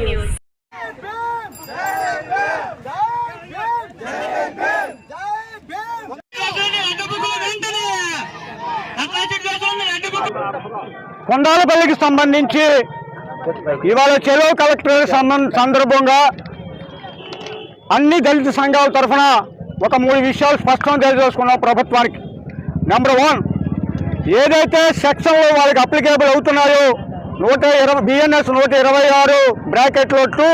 News. కొండాలపల్లికి సంబంధించి ఇవాళ చెరువు కలెక్టర్ సందర్భంగా అన్ని దళిత సంఘాల తరఫున ఒక 3 విషయాలు స్పష్టం తెలియజేసుకున్నాం ప్రభుత్వానికి. నెంబర్ 1, ఏదైతే సెక్షన్లో వాళ్ళకి అప్లికేబుల్ అవుతున్నాయో 120 బిఎన్ఎస్ 126 బ్రాకెట్లో 2,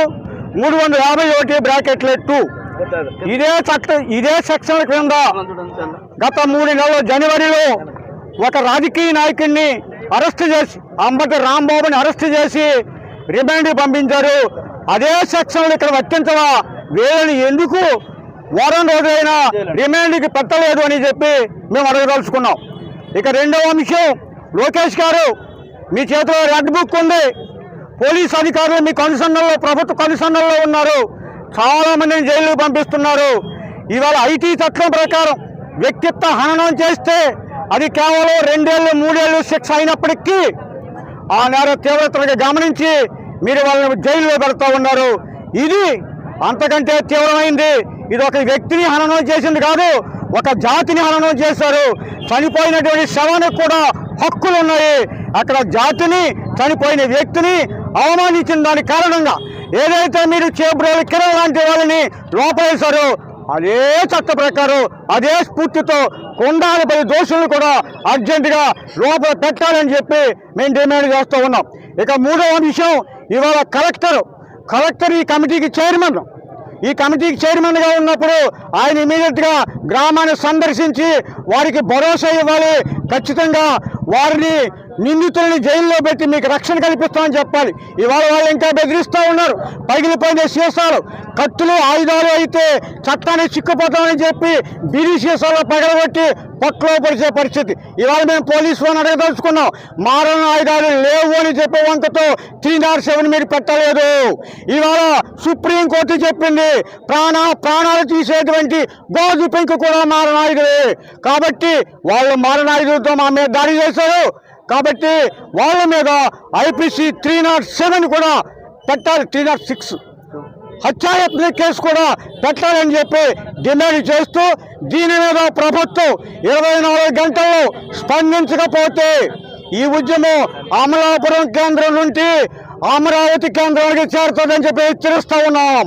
351 బ్రాకెట్లో 2 ఇదే సెక్షన్ల క్రింద గత 3 నెలల జనవరిలో ఒక రాజకీయ నాయకుడిని అరెస్ట్ చేసి అంబటి రాంబాబుని అరెస్ట్ చేసి రిమాండ్కి పంపించారు. అదే సెక్షన్లు ఇక్కడ వర్తించవా, వీళ్ళని ఎందుకు వారం రోజులైనా రిమాండ్కి పెట్టలేదు అని చెప్పి మేము అడగదలుచుకున్నాం. ఇక రెండవ అంశం, లోకేష్ గారు మీ చేతిలో రెడ్ బుక్ ఉంది, పోలీస్ అధికారులు మీ కనుసన్నల్లో ప్రభుత్వ కనుసన్నల్లో ఉన్నారు, చాలామందిని జైలుకు పంపిస్తున్నారు. ఇవాళ ఐటీ చట్టం ప్రకారం వ్యక్తిత్వ హననం చేస్తే అది కేవలం 2 ఏళ్ళు 3 ఏళ్ళు శిక్ష అయినప్పటికీ ఆ నేర తీవ్రతను గమనించి మీరు వాళ్ళని జైల్లో పెడతా ఉన్నారు. ఇది అంతకంటే తీవ్రమైంది. ఇది ఒక వ్యక్తిని హననం చేసింది కాదు, ఒక జాతిని హననం చేశారు. చనిపోయినటువంటి శవానికి కూడా హక్కులు ఉన్నాయి. అక్కడ జాతిని, చనిపోయిన వ్యక్తిని అవమానించిన దాని కారణంగా ఏదైతే మీరు చేబ్రోలు కిరణ్ లాంటి వాళ్ళని లోపలేశారో అదే చట్ట ప్రకారం అదే స్ఫూర్తితో కొండాలపై దోషులను కూడా అర్జెంటుగా లోపల పెట్టాలని చెప్పి మేము డిమాండ్ చేస్తూ ఉన్నాం. ఇక మూడవ విషయం, ఇవాళ కలెక్టర్ ఈ కమిటీకి చైర్మన్గా ఉన్నప్పుడు ఆయన ఇమీడియట్గా గ్రామాన్ని సందర్శించి వారికి భరోసా ఇవ్వాలి. ఖచ్చితంగా వారిని నిందితులని జైల్లో పెట్టి మీకు రక్షణ కల్పిస్తామని చెప్పాలి. ఇవాళ వాళ్ళు ఇంకా బెదిరిస్తూ ఉన్నారు. పగిలిపోయిన సీసాలు, కత్తులు, ఆయుధాలు అయితే చట్టాన్ని చిక్కుపోతామని చెప్పి బీడీ సీసాలు పగలగొట్టి పొట్లో పరిచే పరిస్థితి. ఇవాళ మేము పోలీసు వాళ్ళని అడగదలుచుకున్నాం, మారణ ఆయుధాలు లేవు అని చెప్పే వంకతో 307 మీరు పెట్టలేదు. ఇవాళ సుప్రీంకోర్టు చెప్పింది ప్రాణాలు తీసేటువంటి గోజు పెంకు కూడా మారణాయుధులే. కాబట్టి వాళ్ళు మారణాయుధులతో మా మీద దాడి చేశారు. కాబట్టి వాళ్ళ మీద ఐపీసీ 307 కూడా పెట్టాలి, 306 హత్యాయత్న కేసు కూడా పెట్టాలని చెప్పి డిమాండ్ చేస్తూ దీని మీద ప్రభుత్వం 24 గంటల్లో స్పందించకపోతే ఈ ఉద్యమం అమలాపురం కేంద్రం నుండి అమరావతి కేంద్రానికి చేరుతుందని చెప్పి హెచ్చరిస్తూ ఉన్నాం.